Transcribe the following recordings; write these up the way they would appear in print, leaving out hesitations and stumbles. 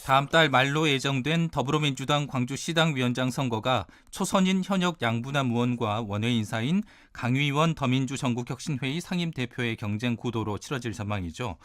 다음 달 말로 예정된 더불어민주당 광주시당 위원장 선거가 초선인 현역 양분남 의원과 원외 인사인 강의원 더민주 전국혁신회의 상임대표의 경쟁 구도로 치러질 전망이죠.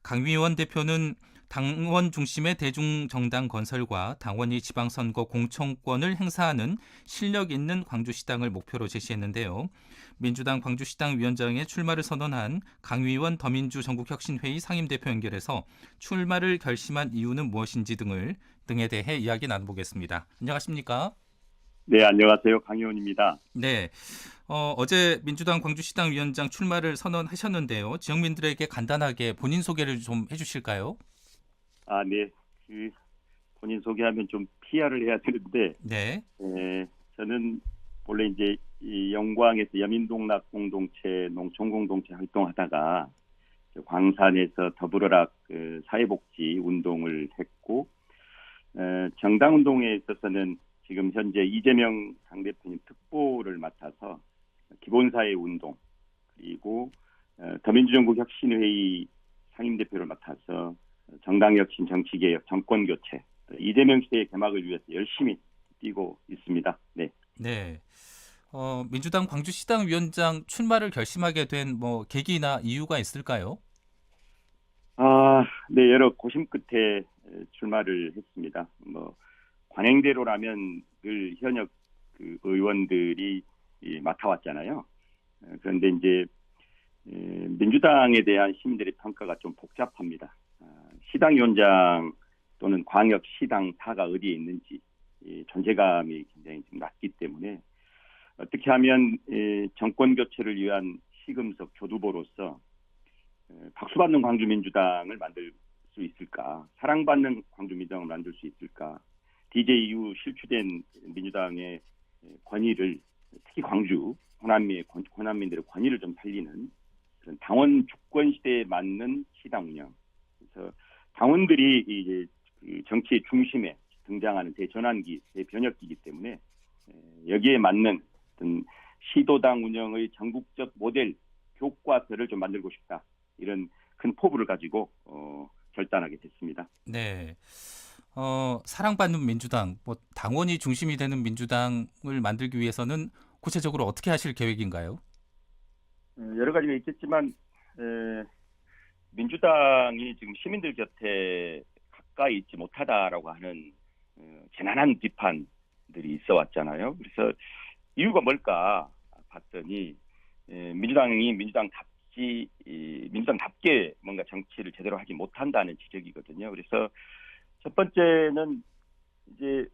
강의원 대표는 당원 중심의 대중정당 건설과 당원이 지방선거 공천권을 행사하는 실력 있는 광주시당을 목표로 제시했는데요. 민주당 광주시당 위원장에 출마를 선언한 강의원 더민주 전국혁신회의 상임대표 연결해서 출마를 결심한 이유는 무엇인지 등에 대해 이야기 나눠보겠습니다. 안녕하십니까? 네, 안녕하세요. 강의원입니다. 네, 어제 민주당 광주시당 위원장 출마를 선언하셨는데요. 지역민들에게 간단하게 본인 소개를 좀 해주실까요? 네. 본인 소개하면 좀 PR을 해야 되는데, 네, 저는 원래 이제 이 영광에서 여민동락 공동체, 농촌 공동체 활동하다가 광산에서 더불어라 사회복지 운동을 했고, 정당 운동에 있어서는 지금 현재 이재명 당대표님 특보를 맡아서 기본사회 운동, 그리고 더민주전국혁신회의 상임대표를 맡아서 정당혁신, 정치개혁, 정권교체, 이재명 시대의 개막을 위해서 열심히 뛰고 있습니다. 네. 네. 민주당 광주시당 위원장 출마를 결심하게 된 뭐 계기나 이유가 있을까요? 네, 여러 고심 끝에 출마를 했습니다. 관행대로라면 늘 현역 의원들이 맡아왔잖아요. 그런데 이제 민주당에 대한 시민들의 평가가 좀 복잡합니다. 시당위원장 또는 광역시당사가 어디에 있는지 존재감이 굉장히 좀 낮기 때문에 어떻게 하면 정권 교체를 위한 시금석 교두보로서 박수받는 광주민주당을 만들 수 있을까? 사랑받는 광주민주당을 만들 수 있을까? DJ 이후 실추된 민주당의 권위를, 특히 광주 호남민들의 권위를 좀 살리는 그런 당원 주권 시대에 맞는 시당 운영. 그래서 당원들이 이제 정치의 중심에 등장하는 대전환기, 대변혁기이기 때문에 여기에 맞는 어떤 시도당 운영의 전국적 모델 교과서를 좀 만들고 싶다. 이런 큰 포부를 가지고 결단하게 됐습니다. 네. 사랑받는 민주당, 뭐 당원이 중심이 되는 민주당을 만들기 위해서는 구체적으로 어떻게 하실 계획인가요? 여러 가지가 있겠지만 민주당이 지금 시민들 곁에 가까이 있지 못하다라고 하는 재난한 비판들이 있어 왔잖아요. 그래서 이유가 뭘까 봤더니 민주당이 민주당답게 뭔가 정치를 제대로 하지 못한다는 지적이거든요. 그래서 첫 번째는 이제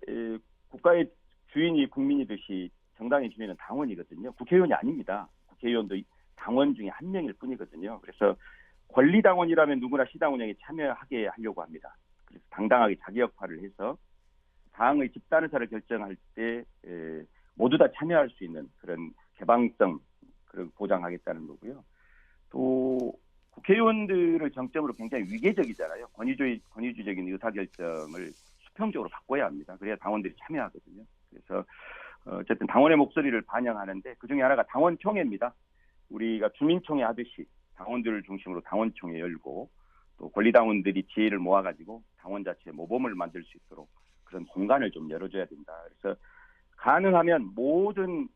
국가의 주인이 국민이듯이 정당의 주인은 당원이거든요. 국회의원이 아닙니다. 국회의원도 당원 중에 한 명일 뿐이거든요. 그래서 권리당원이라면 누구나 시당 운영에 참여하게 하려고 합니다. 그래서 당당하게 자기 역할을 해서 당의 집단 의사를 결정할 때 모두 다 참여할 수 있는 그런 개방성 그걸 보장하겠다는 거고요. 또 국회의원들을 정점으로 굉장히 위계적이잖아요. 권위주의적인 의사결정을 수평적으로 바꿔야 합니다. 그래야 당원들이 참여하거든요. 그래서 어쨌든 당원의 목소리를 반영하는데 그중에 하나가 당원총회입니다. 우리가 주민총회 하듯이 당원들을 중심으로 당원총회 열고 또 권리당원들이 지혜를 모아가지고 당원 자체의 모범을 만들 수 있도록 그런 공간을 좀 열어줘야 된다. 그래서 가능하면 모든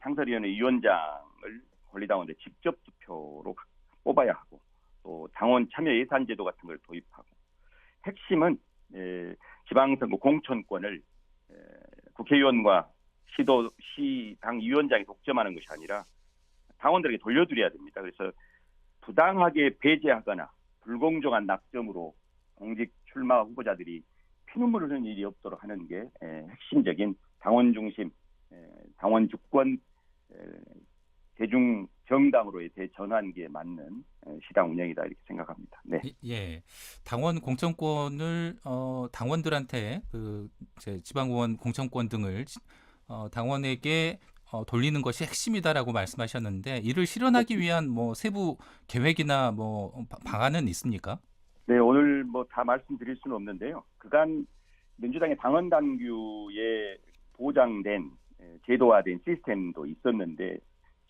상설위원회 위원장을 권리당원들 직접 투표로 뽑아야 하고 또 당원 참여 예산제도 같은 걸 도입하고 핵심은 지방선거 공천권을 국회의원과 시당 위원장이 독점하는 것이 아니라 당원들에게 돌려드려야 됩니다. 그래서 부당하게 배제하거나 불공정한 낙점으로 공직 출마 후보자들이 피눈물 흘리는 일이 없도록 하는 게 핵심적인 당원 중심, 당원 주권, 대중 정당으로의 대전환기에 맞는 시당 운영이다 이렇게 생각합니다. 네. 예. 당원 공천권을 당원들한테 지방의원 공천권 등을 당원에게 돌리는 것이 핵심이다라고 말씀하셨는데 이를 실현하기 위한 뭐 세부 계획이나 뭐 방안은 있습니까? 네, 오늘 뭐 다 말씀드릴 수는 없는데요. 그간 민주당의 당원 당규에 보장된 제도화된 시스템도 있었는데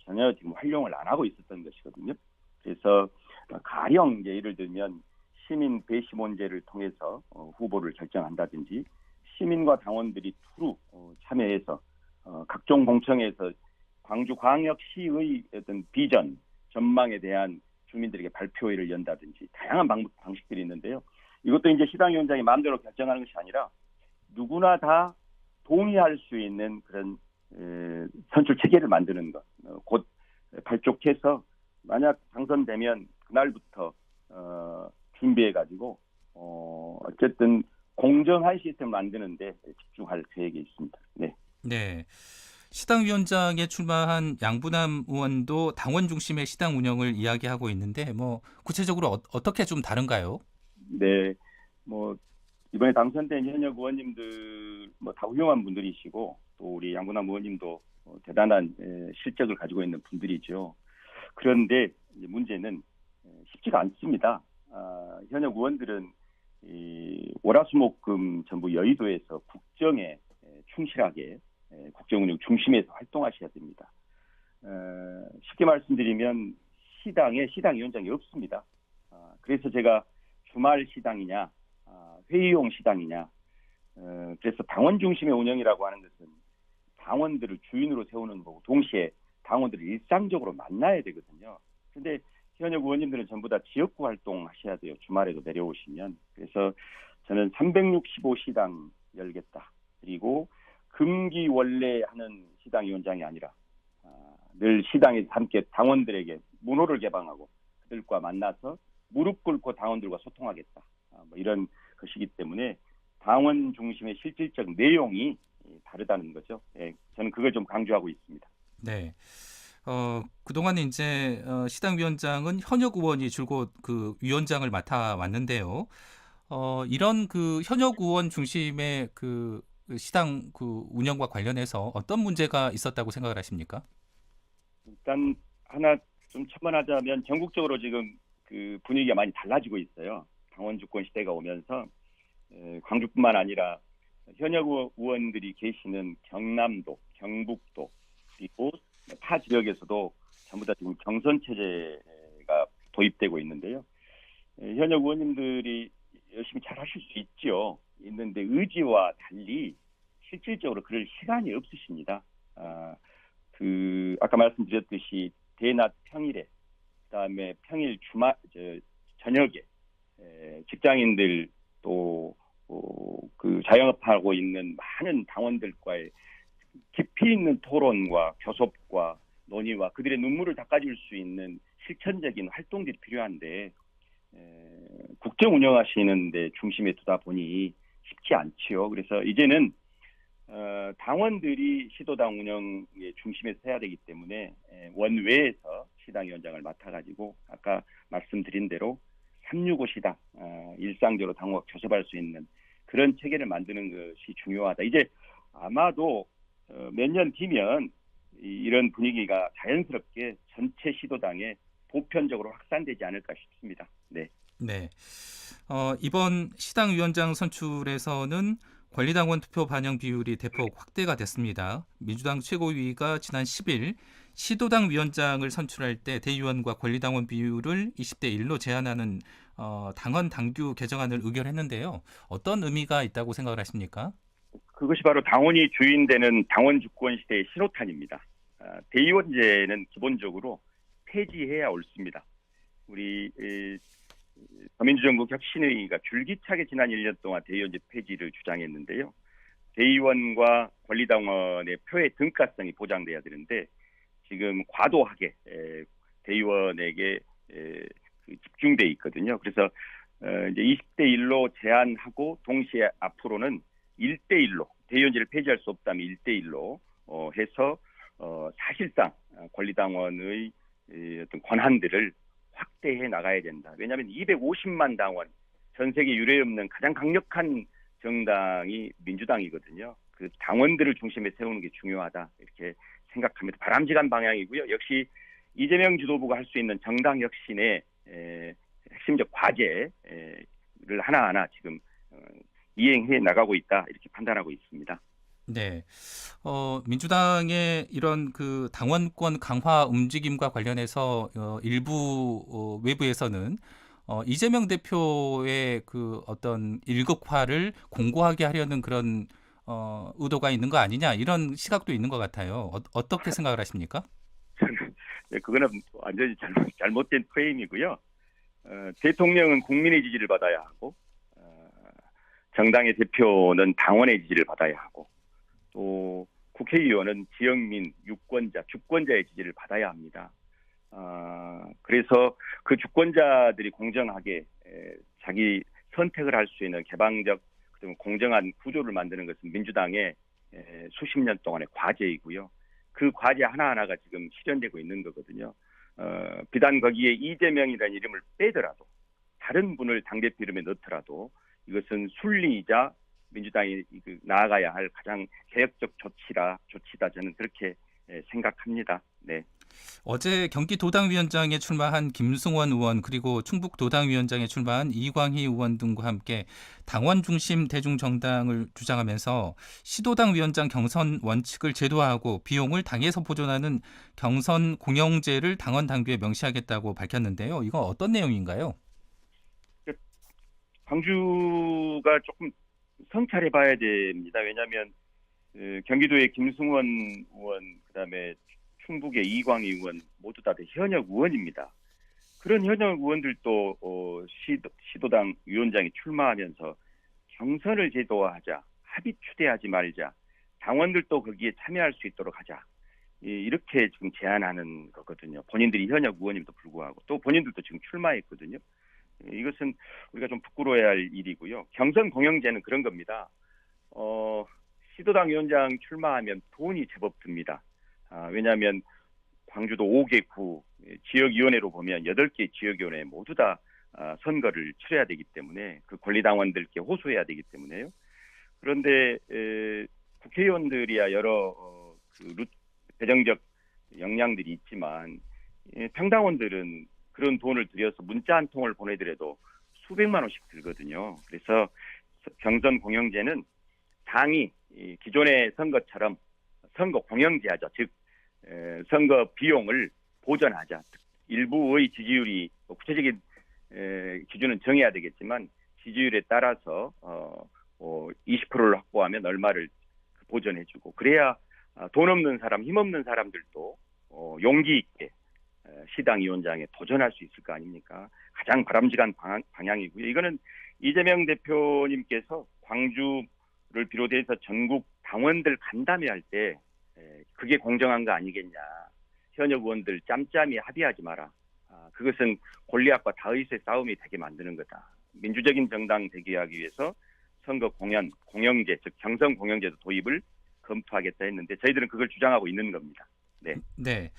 전혀 지금 활용을 안 하고 있었던 것이거든요. 그래서 가령 예를 들면 시민 배심원제를 통해서 후보를 결정한다든지 시민과 당원들이 두루 참여해서 각종 공청회에서 광주광역시의 어떤 비전, 전망에 대한 주민들에게 발표회를 연다든지 다양한 방식들이 있는데요. 이것도 이제 시당위원장이 마음대로 결정하는 것이 아니라 누구나 다 동의할 수 있는 그런 선출 체계를 만드는 것. 곧 발족해서 만약 당선되면 그날부터 준비해가지고 어쨌든 공정한 시스템을 만드는데 집중할 계획이 있습니다. 네. 네. 시당위원장에 출마한 양부남 의원도 당원 중심의 시당 운영을 이야기하고 있는데 뭐 구체적으로 어떻게 좀 다른가요? 네. 뭐 이번에 당선된 현역 의원님들 뭐 다 훌륭한 분들이시고 또 우리 양부남 의원님도 대단한 실적을 가지고 있는 분들이죠. 그런데 이제 문제는 쉽지가 않습니다. 현역 의원들은 월화수목금 전부 여의도에서 국정에 충실하게 국정운영 중심에서 활동하셔야 됩니다. 쉽게 말씀드리면 시당에 시당위원장이 없습니다. 그래서 제가 주말 시당이냐 회의용 시당이냐 그래서 당원 중심의 운영이라고 하는 것은 당원들을 주인으로 세우는 거고 동시에 당원들을 일상적으로 만나야 되거든요. 그런데 현역 의원님들은 전부 다 지역구 활동하셔야 돼요. 주말에도 내려오시면. 그래서 저는 365시당 열겠다. 그리고 금기원래 하는 시당위원장이 아니라 늘 시당에서 함께 당원들에게 문호를 개방하고 그들과 만나서 무릎 꿇고 당원들과 소통하겠다. 뭐 이런 것이기 때문에 당원 중심의 실질적 내용이 다르다는 거죠. 예, 저는 그걸 좀 강조하고 있습니다. 네. 그동안 이제 시당위원장은 현역 의원이 줄곧 그 위원장을 맡아왔는데요. 이런 그 현역 의원 중심의 그 시당 그 운영과 관련해서 어떤 문제가 있었다고 생각을 하십니까? 일단 하나 좀 첨언하자면 전국적으로 지금 그 분위기가 많이 달라지고 있어요. 당원 주권 시대가 오면서 광주뿐만 아니라 현역 의원들이 계시는 경남도, 경북도 그리고 타 지역에서도 전부 다 지금 경선 체제가 도입되고 있는데요. 현역 의원님들이 열심히 잘 하실 수 있죠. 있는데 의지와 달리 실질적으로 그럴 시간이 없으십니다. 아까 말씀드렸듯이 대낮 평일에 그다음에 평일 주말 저녁에 직장인들 또 그 자영업하고 있는 많은 당원들과의 깊이 있는 토론과 교섭과 논의와 그들의 눈물을 닦아줄 수 있는 실천적인 활동들이 필요한데 국정 운영하시는 데 중심에 두다 보니 쉽지 않지요. 그래서 이제는 당원들이 시도당 운영의 중심에 서야 되기 때문에 원외에서 시당위원장을 맡아가지고 아까 말씀드린 대로 365 시당 일상적으로 당원과 교섭할 수 있는 그런 체계를 만드는 것이 중요하다. 이제 아마도 몇 년 뒤면 이런 분위기가 자연스럽게 전체 시도당에 보편적으로 확산되지 않을까 싶습니다. 네. 네. 이번 시당위원장 선출에서는 권리당원 투표 반영 비율이 대폭 확대가 됐습니다. 민주당 최고위가 지난 10일 시도당 위원장을 선출할 때 대의원과 권리당원 비율을 20대 1로 제한하는 당헌 당규 개정안을 의결했는데요. 어떤 의미가 있다고 생각을 하십니까? 그것이 바로 당원이 주인되는 당원 주권 시대의 신호탄입니다. 대의원제는 기본적으로 폐지해야 옳습니다. 우리 더민주전국 혁신회의가 줄기차게 지난 1년 동안 대의원제 폐지를 주장했는데요. 대의원과 권리당원의 표의 등가성이 보장돼야 되는데 지금 과도하게 대의원에게 집중돼 있거든요. 그래서 이제 20대 1로 제한하고 동시에 앞으로는 1대 1로 대의원제를 폐지할 수 없다면 1대 1로 해서 사실상 권리당원의 어떤 권한들을 확대해 나가야 된다. 왜냐하면 250만 당원, 전 세계 유례 없는 가장 강력한 정당이 민주당이거든요. 그 당원들을 중심에 세우는 게 중요하다. 이렇게 생각합니다. 바람직한 방향이고요. 역시 이재명 지도부가 할 수 있는 정당 혁신의 핵심적 과제를 하나하나 지금 이행해 나가고 있다. 이렇게 판단하고 있습니다. 네. 민주당의 이런 그 당원권 강화 움직임과 관련해서 일부 외부에서는 이재명 대표의 그 어떤 일극화를 공고하게 하려는 그런 의도가 있는 거 아니냐 이런 시각도 있는 것 같아요. 어떻게 생각을 하십니까? 네, 그거는 완전히 잘못된 프레임이고요. 대통령은 국민의 지지를 받아야 하고 정당의 대표는 당원의 지지를 받아야 하고 또 국회의원은 지역민, 유권자, 주권자의 지지를 받아야 합니다. 그래서 그 주권자들이 공정하게 자기 선택을 할 수 있는 개방적 공정한 구조를 만드는 것은 민주당의 수십 년 동안의 과제이고요. 그 과제 하나하나가 지금 실현되고 있는 거거든요. 비단 거기에 이재명이라는 이름을 빼더라도 다른 분을 당대표 이름에 넣더라도 이것은 순리이자 민주당이 나아가야 할 가장 개혁적 조치다 저는 그렇게 생각합니다. 네. 어제 경기도당위원장에 출마한 김승원 의원 그리고 충북도당위원장에 출마한 이광희 의원 등과 함께 당원 중심 대중정당을 주장하면서 시도당 위원장 경선 원칙을 제도화하고 비용을 당에서 보존하는 경선 공영제를 당원 당규에 명시하겠다고 밝혔는데요. 이건 어떤 내용인가요? 광주가 조금 성찰해 봐야 됩니다. 왜냐하면 경기도의 김승원 의원 그다음에 충북의 이광희 의원 모두 다 현역 의원입니다. 그런 현역 의원들도 시도당 위원장이 출마하면서 경선을 제도화하자, 합의 추대하지 말자, 당원들도 거기에 참여할 수 있도록 하자. 이렇게 지금 제안하는 거거든요. 본인들이 현역 의원임에도 불구하고 또 본인들도 지금 출마했거든요. 이것은 우리가 좀 부끄러워야 할 일이고요. 경선 공영제는 그런 겁니다. 시도당 위원장 출마하면 돈이 제법 듭니다. 왜냐하면 광주도 5개 구 지역위원회로 보면 8개 지역위원회 모두 다 선거를 치러야 되기 때문에 그 권리당원들께 호소해야 되기 때문에요. 그런데 국회의원들이야 여러 배정적 역량들이 있지만 평당원들은 그런 돈을 들여서 문자 한 통을 보내더라도 수백만 원씩 들거든요. 그래서 경선 공영제는 당이 기존의 선거처럼 선거 공영제하자, 즉 선거 비용을 보전하자. 일부의 지지율이 구체적인 기준은 정해야 되겠지만 지지율에 따라서 20%를 확보하면 얼마를 보전해주고 그래야 돈 없는 사람, 힘 없는 사람들도 용기 있게 시당 위원장에 도전할 수 있을 거 아닙니까? 가장 바람직한 방향이고요. 이거는 이재명 대표님께서 광주를 비롯해서 전국 당원들 간담회할 때 그게 공정한 거 아니겠냐. 현역 의원들 짬짬이 합의하지 마라. 그것은 권리학과 다의의 싸움이 되게 만드는 거다. 민주적인 정당 되게 하기 위해서 선거 공영제, 즉 경선 공영제도 도입을 검토하겠다 했는데 저희들은 그걸 주장하고 있는 겁니다. 네. 네.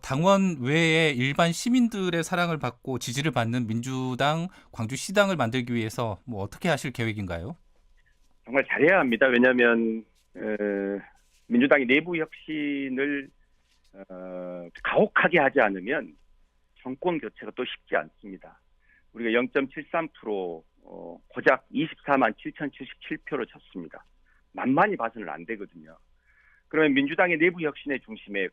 당원 외에 일반 시민들의 사랑을 받고 지지를 받는 민주당 광주시당을 만들기 위해서 뭐 어떻게 하실 계획인가요? 정말 잘해야 합니다. 왜냐하면 민주당이 내부 혁신을 가혹하게 하지 않으면 정권 교체가 또 쉽지 않습니다. 우리가 0.73% 고작 24만 7,077표로 졌습니다. 만만히 봐서는 안 되거든요. 그러면 민주당의 내부 혁신의 중심에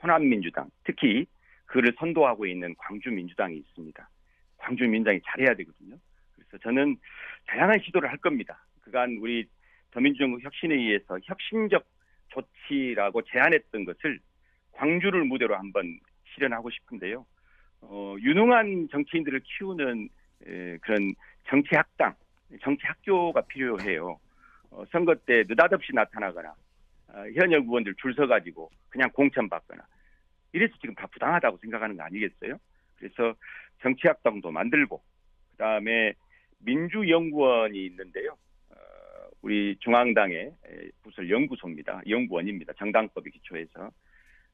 호남민주당, 특히 그를 선도하고 있는 광주민주당이 있습니다. 광주민주당이 잘해야 되거든요. 그래서 저는 다양한 시도를 할 겁니다. 그간 우리 더민주정부 혁신회의에서 혁신적 조치라고 제안했던 것을 광주를 무대로 한번 실현하고 싶은데요. 유능한 정치인들을 키우는 그런 정치학당, 정치학교가 필요해요. 선거 때 느닷없이 나타나거나 현역 의원들 줄 서가지고 그냥 공천받거나 이래서 지금 다 부당하다고 생각하는 거 아니겠어요? 그래서 정치학당도 만들고 그다음에 민주연구원이 있는데요. 우리 중앙당의 부설 연구소입니다. 연구원입니다. 정당법에 기초해서.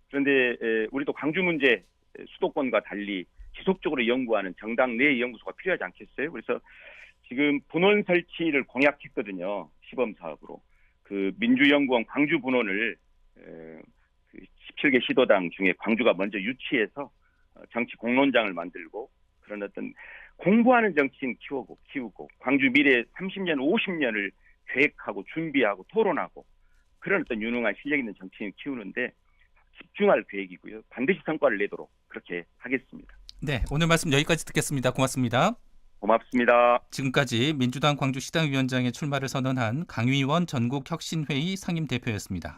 그런데 우리도 광주 문제 수도권과 달리 지속적으로 연구하는 정당 내 연구소가 필요하지 않겠어요? 그래서 지금 분원 설치를 공약했거든요. 시범사업으로. 그 민주연구원 광주 분원을 17개 시도당 중에 광주가 먼저 유치해서 정치 공론장을 만들고 그런 어떤 공부하는 정치인 키우고 광주 미래 30년, 50년을 계획하고 준비하고 토론하고 그런 어떤 유능한 실력 있는 정치인 키우는데 집중할 계획이고요. 반드시 성과를 내도록 그렇게 하겠습니다. 네, 오늘 말씀 여기까지 듣겠습니다. 고맙습니다. 고맙습니다. 지금까지 민주당 광주시당위원장의 출마를 선언한 강위원 전국혁신회의 상임대표였습니다.